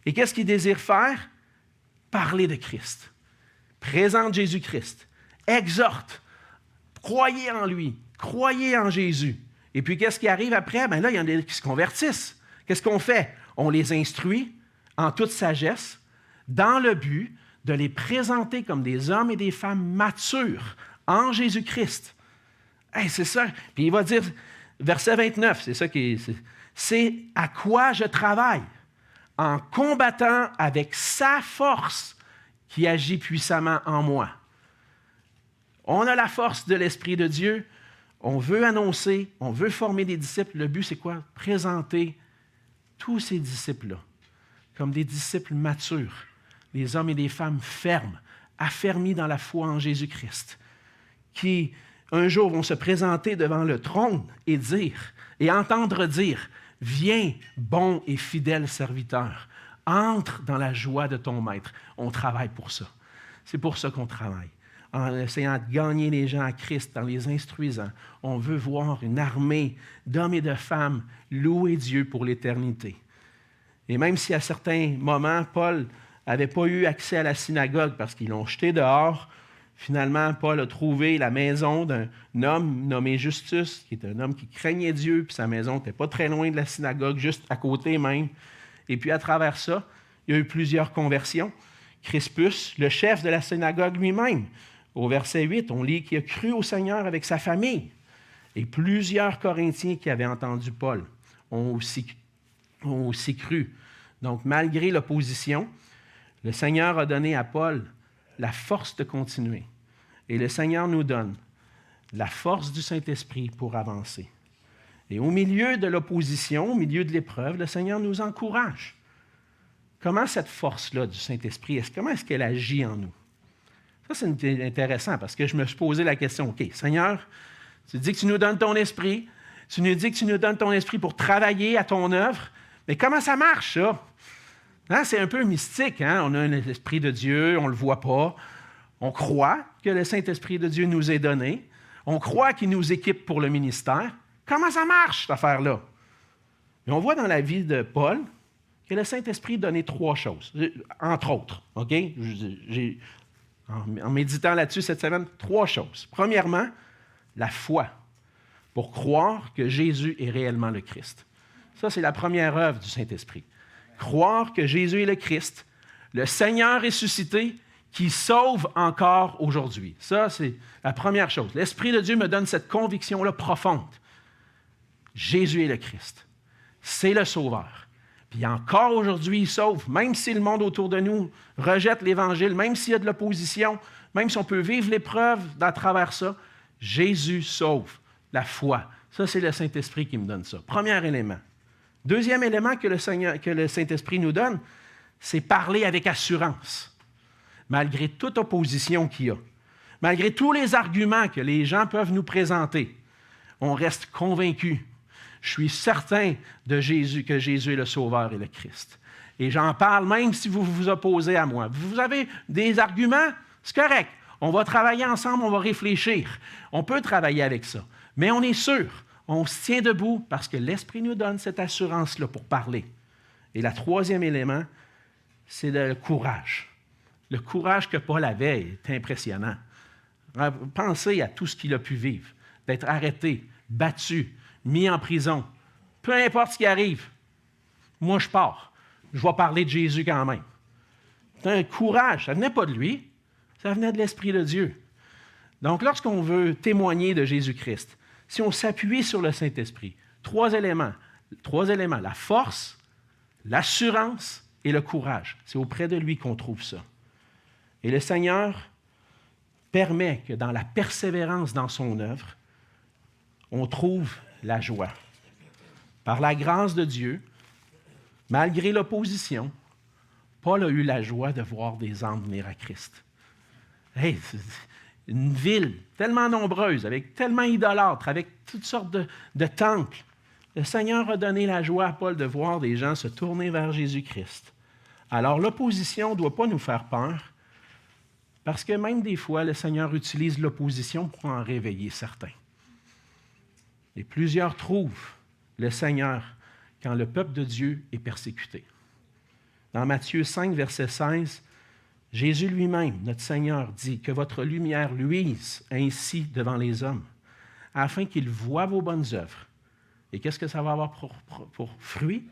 Et qu'est-ce qu'il désire faire? Parler de Christ. Présente Jésus-Christ. Exhorte. Croyez en lui. Croyez en Jésus. Et puis, qu'est-ce qui arrive après? Bien là, il y en a qui se convertissent. Qu'est-ce qu'on fait? On les instruit en toute sagesse dans le but de les présenter comme des hommes et des femmes matures en Jésus-Christ. Hey, c'est ça. Puis il va dire, verset 29, c'est ça qui est... C'est à quoi je travaille, en combattant avec sa force qui agit puissamment en moi. On a la force de l'Esprit de Dieu, on veut annoncer, on veut former des disciples. Le but, c'est quoi? Présenter tous ces disciples-là comme des disciples matures, des hommes et des femmes fermes, affermis dans la foi en Jésus-Christ, qui un jour vont se présenter devant le trône et entendre dire, « Viens, bon et fidèle serviteur, entre dans la joie de ton maître. » On travaille pour ça. C'est pour ça qu'on travaille. En essayant de gagner les gens à Christ, en les instruisant, on veut voir une armée d'hommes et de femmes louer Dieu pour l'éternité. Et même si à certains moments, Paul n'avait pas eu accès à la synagogue parce qu'ils l'ont jeté dehors, finalement, Paul a trouvé la maison d'un homme nommé Justus, qui est un homme qui craignait Dieu, puis sa maison n'était pas très loin de la synagogue, juste à côté même. Et puis à travers ça, il y a eu plusieurs conversions. Crispus, le chef de la synagogue lui-même, au verset 8, on lit qu'il a cru au Seigneur avec sa famille. Et plusieurs Corinthiens qui avaient entendu Paul ont aussi cru. Donc, malgré l'opposition, le Seigneur a donné à Paul la force de continuer. Et le Seigneur nous donne la force du Saint-Esprit pour avancer. Et au milieu de l'opposition, au milieu de l'épreuve, le Seigneur nous encourage. Comment cette force-là du Saint-Esprit, comment est-ce qu'elle agit en nous? Ça, c'est intéressant parce que je me suis posé la question, OK, Seigneur, tu dis que tu nous donnes ton esprit, tu nous dis que tu nous donnes ton esprit pour travailler à ton œuvre, mais comment ça marche, ça? Hein, c'est un peu mystique, hein? On a un esprit de Dieu, on ne le voit pas. On croit que le Saint-Esprit de Dieu nous est donné. On croit qu'il nous équipe pour le ministère. Comment ça marche, cette affaire-là? Et on voit dans la vie de Paul que le Saint-Esprit donnait 3 choses, entre autres. OK? En méditant là-dessus cette semaine, 3 choses. Premièrement, la foi, pour croire que Jésus est réellement le Christ. Ça, c'est la première œuvre du Saint-Esprit. Croire que Jésus est le Christ, le Seigneur ressuscité, qui sauve encore aujourd'hui. Ça, c'est la première chose. L'Esprit de Dieu me donne cette conviction-là profonde. Jésus est le Christ. C'est le Sauveur. Puis encore aujourd'hui, il sauve. Même si le monde autour de nous rejette l'Évangile, même s'il y a de l'opposition, même si on peut vivre l'épreuve à travers ça, Jésus sauve. La foi. Ça, c'est le Saint-Esprit qui me donne ça. Premier élément. Deuxième élément que le Saint-Esprit nous donne, c'est parler avec assurance. Malgré toute opposition qu'il y a, malgré tous les arguments que les gens peuvent nous présenter, on reste convaincu. Je suis certain de Jésus, que Jésus est le Sauveur et le Christ. Et j'en parle même si vous vous opposez à moi. Vous avez des arguments, c'est correct. On va travailler ensemble, on va réfléchir. On peut travailler avec ça. Mais on est sûr, on se tient debout parce que l'Esprit nous donne cette assurance-là pour parler. Et le troisième élément, c'est le courage. Le courage que Paul avait est impressionnant. Pensez à tout ce qu'il a pu vivre, d'être arrêté, battu, mis en prison. Peu importe ce qui arrive, moi je pars. Je vais parler de Jésus quand même. C'est un courage, ça ne venait pas de lui, ça venait de l'Esprit de Dieu. Donc lorsqu'on veut témoigner de Jésus-Christ, si on s'appuie sur le Saint-Esprit, trois éléments, la force, l'assurance et le courage. C'est auprès de lui qu'on trouve ça. Et le Seigneur permet que dans la persévérance dans son œuvre, on trouve la joie. Par la grâce de Dieu, malgré l'opposition, Paul a eu la joie de voir des âmes venir à Christ. Hey, une ville tellement nombreuse, avec tellement idolâtres, avec toutes sortes de temples. Le Seigneur a donné la joie à Paul de voir des gens se tourner vers Jésus-Christ. Alors l'opposition ne doit pas nous faire peur, parce que même des fois, le Seigneur utilise l'opposition pour en réveiller certains. Et plusieurs trouvent le Seigneur quand le peuple de Dieu est persécuté. Dans Matthieu 5, verset 16, Jésus lui-même, notre Seigneur, dit que votre lumière luise ainsi devant les hommes, afin qu'ils voient vos bonnes œuvres. Et qu'est-ce que ça va avoir pour fruit?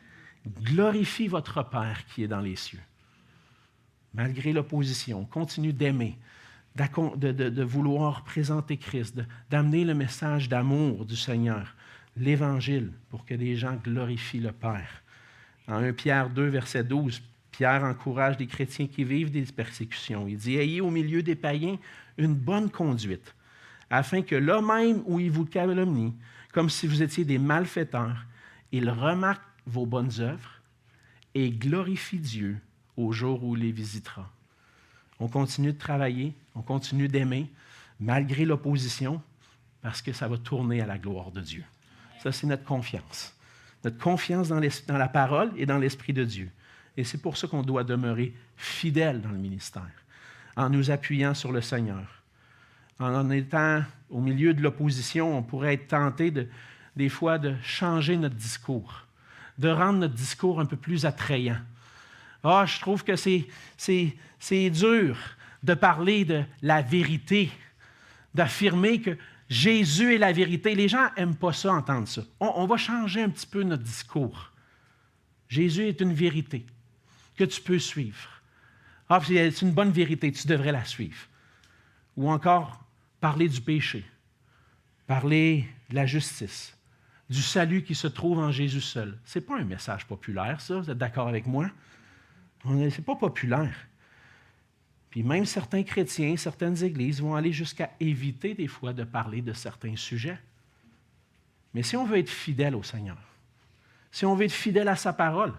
Glorifie votre Père qui est dans les cieux. Malgré l'opposition, on continue d'aimer, de vouloir présenter Christ, d'amener le message d'amour du Seigneur, l'Évangile, pour que les gens glorifient le Père. En 1 Pierre 2, verset 12, Pierre encourage les chrétiens qui vivent des persécutions. Il dit « Ayez au milieu des païens une bonne conduite, afin que là même où ils vous calomnient, comme si vous étiez des malfaiteurs, ils remarquent vos bonnes œuvres et glorifient Dieu au jour où il les visitera. » On continue de travailler, on continue d'aimer, malgré l'opposition, parce que ça va tourner à la gloire de Dieu. Ça, c'est notre confiance. Notre confiance dans la parole et dans l'Esprit de Dieu. Et c'est pour ça qu'on doit demeurer fidèle dans le ministère, en nous appuyant sur le Seigneur. En étant au milieu de l'opposition, on pourrait être tenté des fois de changer notre discours, de rendre notre discours un peu plus attrayant. Ah, je trouve que c'est dur de parler de la vérité, d'affirmer que Jésus est la vérité. Les gens n'aiment pas ça, entendre ça. On va changer un petit peu notre discours. Jésus est une vérité que tu peux suivre. Ah, c'est une bonne vérité, tu devrais la suivre. Ou encore, parler du péché, parler de la justice, du salut qui se trouve en Jésus seul. Ce n'est pas un message populaire, ça, vous êtes d'accord avec moi? Ce n'est pas populaire. Puis même certains chrétiens, certaines églises vont aller jusqu'à éviter des fois de parler de certains sujets. Mais si on veut être fidèle au Seigneur, si on veut être fidèle à sa parole,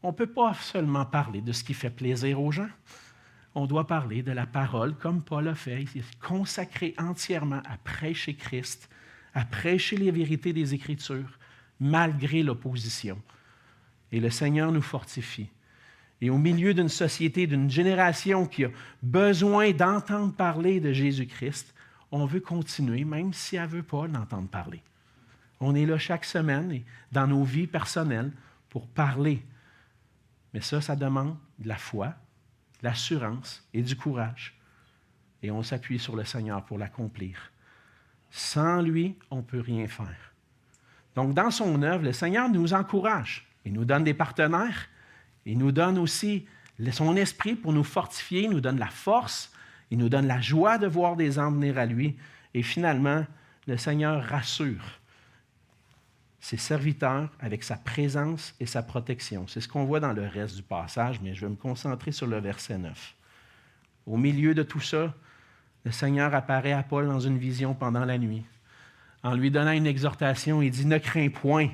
on ne peut pas seulement parler de ce qui fait plaisir aux gens. On doit parler de la parole comme Paul a fait. Il est consacré entièrement à prêcher Christ, à prêcher les vérités des Écritures, malgré l'opposition. Et le Seigneur nous fortifie. Et au milieu d'une société, d'une génération qui a besoin d'entendre parler de Jésus-Christ, on veut continuer, même si elle ne veut pas l'entendre parler. On est là chaque semaine, et dans nos vies personnelles, pour parler. Mais ça demande de la foi, de l'assurance et du courage. Et on s'appuie sur le Seigneur pour l'accomplir. Sans lui, on ne peut rien faire. Donc, dans son œuvre, le Seigneur nous encourage. Il nous donne des partenaires. Il nous donne aussi son esprit pour nous fortifier. Il nous donne la force. Il nous donne la joie de voir des âmes venir à lui. Et finalement, le Seigneur rassure ses serviteurs avec sa présence et sa protection. C'est ce qu'on voit dans le reste du passage, mais je vais me concentrer sur le verset 9. Au milieu de tout ça, le Seigneur apparaît à Paul dans une vision pendant la nuit. En lui donnant une exhortation, il dit « Ne crains point,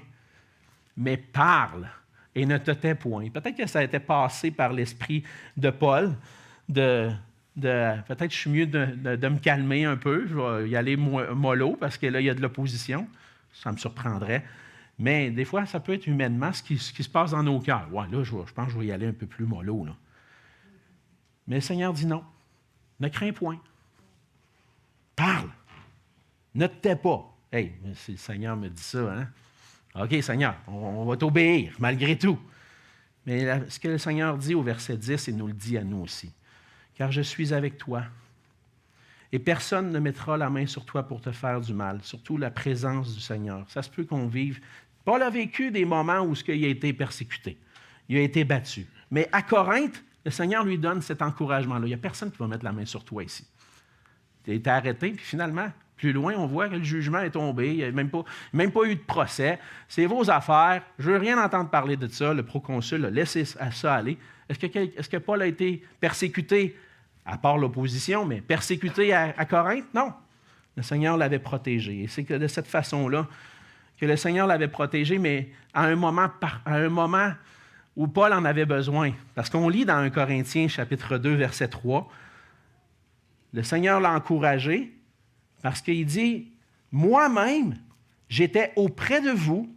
mais parle et ne te tais point. » Peut-être que ça a été passé par l'esprit de Paul, peut-être que je suis mieux de me calmer un peu, je vais y aller mollo parce que là, il y a de l'opposition. Ça me surprendrait. Mais des fois, ça peut être humainement ce qui se passe dans nos cœurs. Ouais, là, je pense que je vais y aller un peu plus mollo. Là. Mais le Seigneur dit non. Ne crains point. Parle. Ne te tais pas. Hey, si le Seigneur me dit ça, hein? OK, Seigneur, on va t'obéir, malgré tout. Mais ce que le Seigneur dit au verset 10, il nous le dit à nous aussi. Car je suis avec toi. Et personne ne mettra la main sur toi pour te faire du mal, surtout la présence du Seigneur. Ça se peut qu'on vive. Paul a vécu des moments où il a été persécuté, il a été battu. Mais à Corinthe, le Seigneur lui donne cet encouragement-là. Il n'y a personne qui va mettre la main sur toi ici. Tu as été arrêté, puis finalement, plus loin, on voit que le jugement est tombé. Il n'y a même pas eu de procès. C'est vos affaires. Je ne veux rien entendre parler de ça. Le proconsul a laissé ça aller. Est-ce que Paul a été persécuté, à part l'opposition, mais persécuté à Corinthe? Non. Le Seigneur l'avait protégé. Et c'est que de cette façon-là que le Seigneur l'avait protégé, mais à un moment où Paul en avait besoin. Parce qu'on lit dans 1 Corinthiens, chapitre 2, verset 3, le Seigneur l'a encouragé parce qu'il dit « Moi-même, j'étais auprès de vous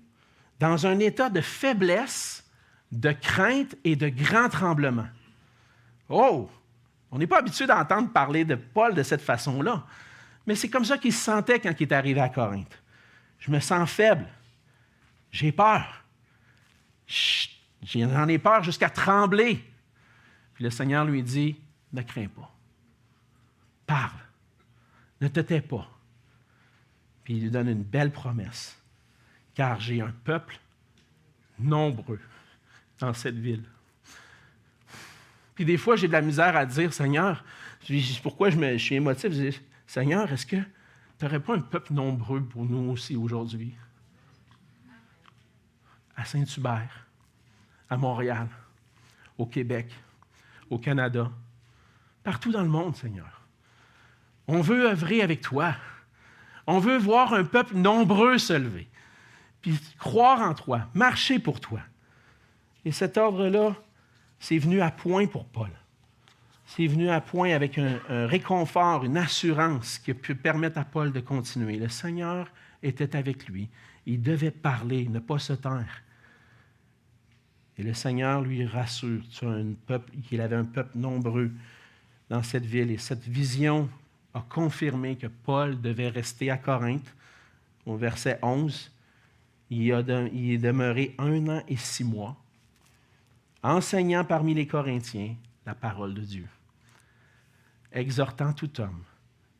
dans un état de faiblesse, de crainte et de grand tremblement. » Oh! On n'est pas habitué d'entendre parler de Paul de cette façon-là. Mais c'est comme ça qu'il se sentait quand il est arrivé à Corinthe. Je me sens faible. J'ai peur. J'en ai peur jusqu'à trembler. Puis le Seigneur lui dit, ne crains pas. Parle. Ne te tais pas. Puis il lui donne une belle promesse. Car j'ai un peuple nombreux dans cette ville. Puis des fois, j'ai de la misère à dire, Seigneur, pourquoi je suis émotif? Je dis, Seigneur, est-ce que tu n'aurais pas un peuple nombreux pour nous aussi aujourd'hui? À Saint-Hubert, à Montréal, au Québec, au Canada, partout dans le monde, Seigneur. On veut œuvrer avec toi. On veut voir un peuple nombreux se lever, puis croire en toi, marcher pour toi. Et cet ordre-là, c'est venu à point pour Paul. C'est venu à point avec un réconfort, une assurance qui a pu permettre à Paul de continuer. Le Seigneur était avec lui. Il devait parler, ne pas se taire. Et le Seigneur lui rassure qu'il avait un peuple nombreux dans cette ville. Et cette vision a confirmé que Paul devait rester à Corinthe. Au verset 11, il est demeuré 1 an et 6 mois, enseignant parmi les Corinthiens la parole de Dieu, exhortant tout homme,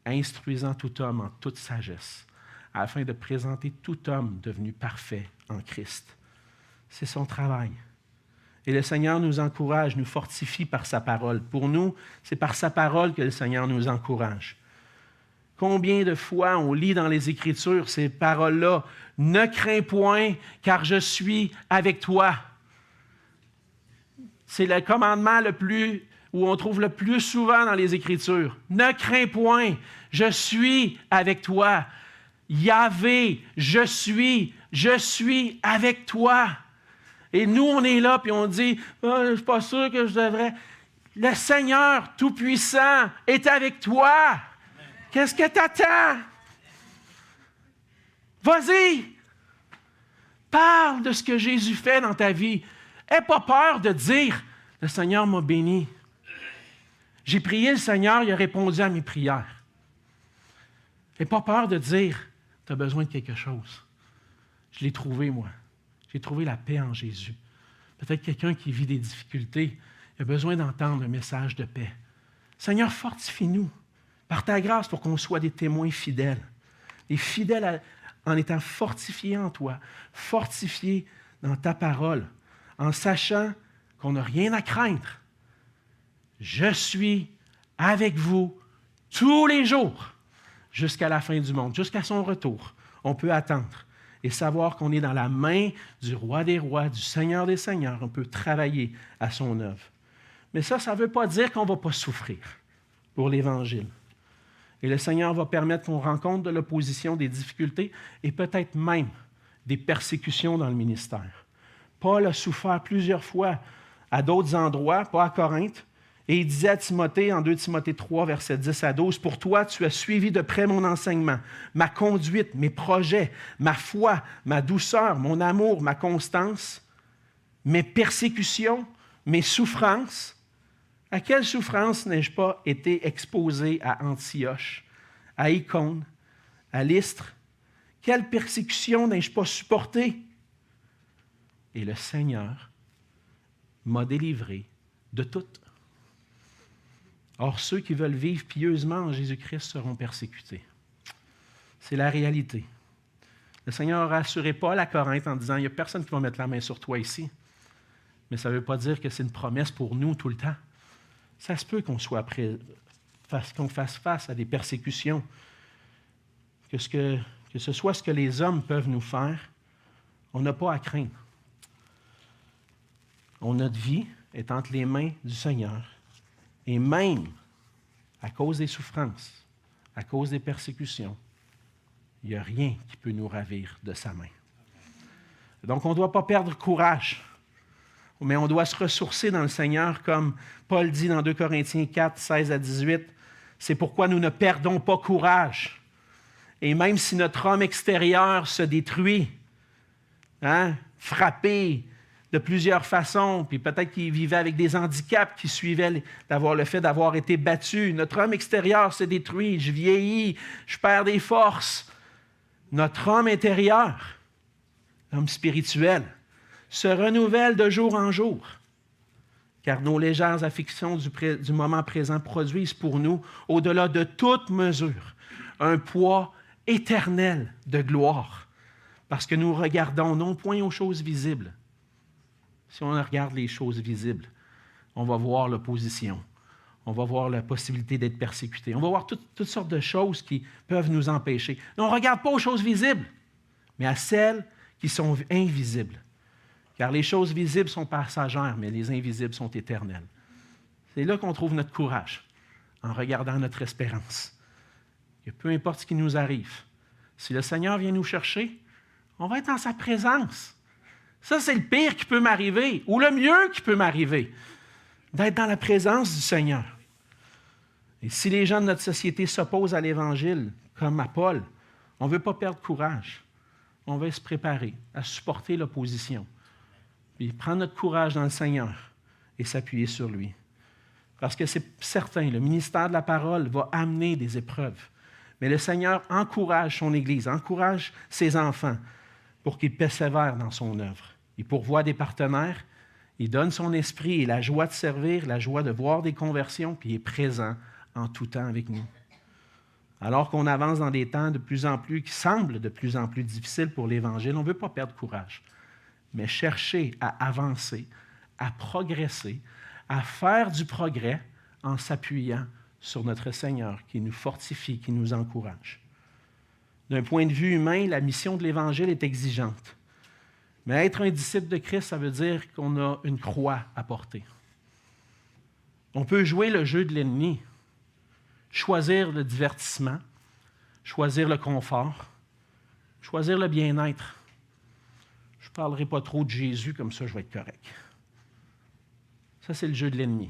instruisant tout homme en toute sagesse, afin de présenter tout homme devenu parfait en Christ. C'est son travail. Et le Seigneur nous encourage, nous fortifie par sa parole. Pour nous, c'est par sa parole que le Seigneur nous encourage. Combien de fois on lit dans les Écritures ces paroles-là, « Ne crains point, car je suis avec toi ». C'est le commandement où on trouve le plus souvent dans les Écritures. « Ne crains point, je suis avec toi. Yahvé, je suis avec toi. » Et nous, on est là, puis on dit, oh, je ne suis pas sûr que je devrais. Le Seigneur Tout-Puissant est avec toi. Qu'est-ce que tu attends? Vas-y. Parle de ce que Jésus fait dans ta vie. N'aie pas peur de dire, le Seigneur m'a béni. J'ai prié le Seigneur, il a répondu à mes prières. N'aie pas peur de dire, tu as besoin de quelque chose. Je l'ai trouvé, moi. J'ai trouvé la paix en Jésus. Peut-être quelqu'un qui vit des difficultés a besoin d'entendre un message de paix. Seigneur, fortifie-nous par ta grâce pour qu'on soit des témoins fidèles. Des fidèles en étant fortifié en toi, fortifié dans ta parole, en sachant qu'on n'a rien à craindre. Je suis avec vous tous les jours jusqu'à la fin du monde, jusqu'à son retour. On peut attendre et savoir qu'on est dans la main du Roi des rois, du Seigneur des seigneurs. On peut travailler à son œuvre. Mais ça ne veut pas dire qu'on ne va pas souffrir pour l'Évangile. Et le Seigneur va permettre qu'on rencontre de l'opposition, des difficultés et peut-être même des persécutions dans le ministère. Paul a souffert plusieurs fois à d'autres endroits, pas à Corinthe, et il disait à Timothée, en 2 Timothée 3, versets 10 à 12, « Pour toi, tu as suivi de près mon enseignement, ma conduite, mes projets, ma foi, ma douceur, mon amour, ma constance, mes persécutions, mes souffrances. À quelle souffrance n'ai-je pas été exposé à Antioche, à Icône, à Lystre? Quelle persécution n'ai-je pas supportée? Et le Seigneur m'a délivré de toutes. Or, ceux qui veulent vivre pieusement en Jésus-Christ seront persécutés. C'est la réalité. Le Seigneur a rassuré Paul à Corinthe en disant, il n'y a personne qui va mettre la main sur toi ici. Mais ça ne veut pas dire que c'est une promesse pour nous tout le temps. Ça se peut qu'on fasse face à des persécutions, que ce soit ce que les hommes peuvent nous faire, on n'a pas à craindre. Notre vie est entre les mains du Seigneur. Et même à cause des souffrances, à cause des persécutions, il n'y a rien qui peut nous ravir de sa main. Donc, on ne doit pas perdre courage, mais on doit se ressourcer dans le Seigneur, comme Paul dit dans 2 Corinthiens 4, 16 à 18. C'est pourquoi nous ne perdons pas courage. Et même si notre homme extérieur se détruit, frappé de plusieurs façons, puis peut-être qu'il vivait avec des handicaps qui suivaient le fait d'avoir été battu. Notre homme extérieur se détruit, je vieillis, je perds des forces. Notre homme intérieur, l'homme spirituel, se renouvelle de jour en jour, car nos légères afflictions du moment présent produisent pour nous, au-delà de toute mesure, un poids éternel de gloire, parce que nous regardons non point aux choses visibles. Si on regarde les choses visibles, on va voir l'opposition, on va voir la possibilité d'être persécuté, on va voir toutes sortes de choses qui peuvent nous empêcher. On ne regarde pas aux choses visibles, mais à celles qui sont invisibles. Car les choses visibles sont passagères, mais les invisibles sont éternelles. C'est là qu'on trouve notre courage, en regardant notre espérance. Que peu importe ce qui nous arrive, si le Seigneur vient nous chercher, on va être en sa présence. Ça, c'est le pire qui peut m'arriver, ou le mieux qui peut m'arriver, d'être dans la présence du Seigneur. Et si les gens de notre société s'opposent à l'Évangile, comme à Paul, on ne veut pas perdre courage. On veut se préparer à supporter l'opposition. Puis prendre notre courage dans le Seigneur et s'appuyer sur lui. Parce que c'est certain, le ministère de la parole va amener des épreuves. Mais le Seigneur encourage son Église, encourage ses enfants pour qu'ils persévèrent dans son œuvre. Il pourvoit des partenaires, il donne son esprit et la joie de servir, la joie de voir des conversions, puis il est présent en tout temps avec nous. Alors qu'on avance dans des temps qui semblent de plus en plus difficiles pour l'Évangile, on ne veut pas perdre courage, mais chercher à avancer, à progresser, à faire du progrès en s'appuyant sur notre Seigneur qui nous fortifie, qui nous encourage. D'un point de vue humain, la mission de l'Évangile est exigeante. Mais être un disciple de Christ, ça veut dire qu'on a une croix à porter. On peut jouer le jeu de l'ennemi, choisir le divertissement, choisir le confort, choisir le bien-être. Je ne parlerai pas trop de Jésus, comme ça je vais être correct. Ça, c'est le jeu de l'ennemi.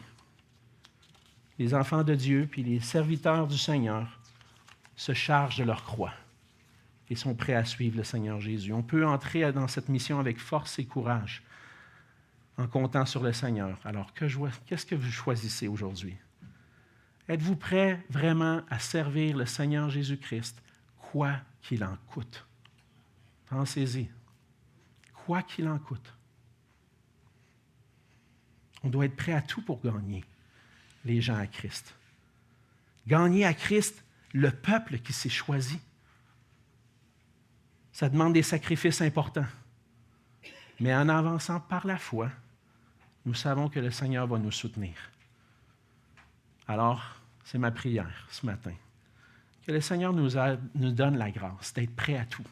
Les enfants de Dieu puis les serviteurs du Seigneur se chargent de leur croix et sont prêts à suivre le Seigneur Jésus. On peut entrer dans cette mission avec force et courage en comptant sur le Seigneur. Alors, qu'est-ce que vous choisissez aujourd'hui? Êtes-vous prêts vraiment à servir le Seigneur Jésus-Christ, quoi qu'il en coûte? Pensez-y. Quoi qu'il en coûte. On doit être prêt à tout pour gagner les gens à Christ. Gagner à Christ le peuple qui s'est choisi. Ça demande des sacrifices importants. Mais en avançant par la foi, nous savons que le Seigneur va nous soutenir. Alors, c'est ma prière ce matin. Que le Seigneur nous donne la grâce d'être prêt à tout.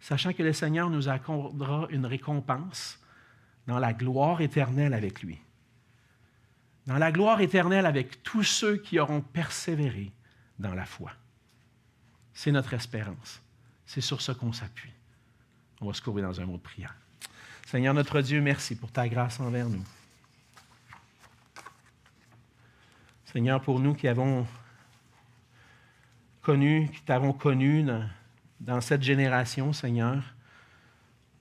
Sachant que le Seigneur nous accordera une récompense dans la gloire éternelle avec lui. Dans la gloire éternelle avec tous ceux qui auront persévéré dans la foi. C'est notre espérance. C'est sur ce qu'on s'appuie. On va se courber dans un mot de prière. Seigneur notre Dieu, merci pour ta grâce envers nous. Seigneur, pour nous qui t'avons connu dans cette génération, Seigneur,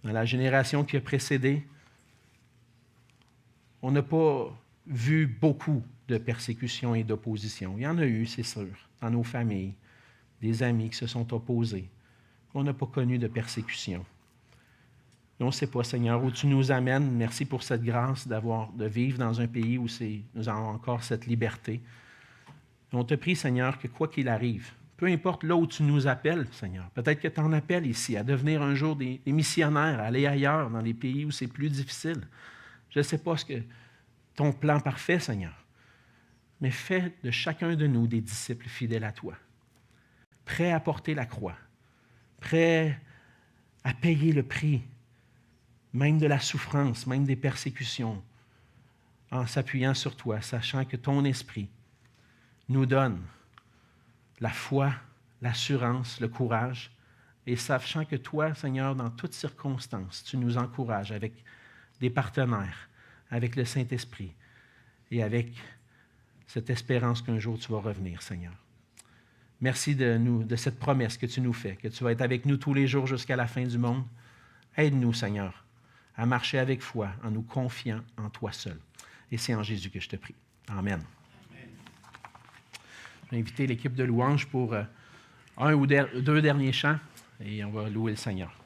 dans la génération qui a précédé, on n'a pas vu beaucoup de persécutions et d'opposition. Il y en a eu, c'est sûr, dans nos familles, des amis qui se sont opposés. On n'a pas connu de persécution. Et on ne sait pas, Seigneur, où tu nous amènes. Merci pour cette grâce de vivre dans un pays où nous avons encore cette liberté. Et on te prie, Seigneur, que quoi qu'il arrive, peu importe là où tu nous appelles, Seigneur, peut-être que tu en appelles ici à devenir un jour des missionnaires, à aller ailleurs, dans les pays où c'est plus difficile. Je ne sais pas ce que ton plan parfait, Seigneur, mais fais de chacun de nous des disciples fidèles à toi, prêts à porter la croix, prêts à payer le prix, même de la souffrance, même des persécutions, en s'appuyant sur toi, sachant que ton esprit nous donne la foi, l'assurance, le courage, et sachant que toi, Seigneur, dans toutes circonstances, tu nous encourages avec des partenaires, avec le Saint-Esprit et avec cette espérance qu'un jour tu vas revenir, Seigneur. Merci de cette promesse que tu nous fais, que tu vas être avec nous tous les jours jusqu'à la fin du monde. Aide-nous, Seigneur, à marcher avec foi en nous confiant en toi seul. Et c'est en Jésus que je te prie. Amen. Je vais inviter l'équipe de louange pour un ou deux derniers chants et on va louer le Seigneur.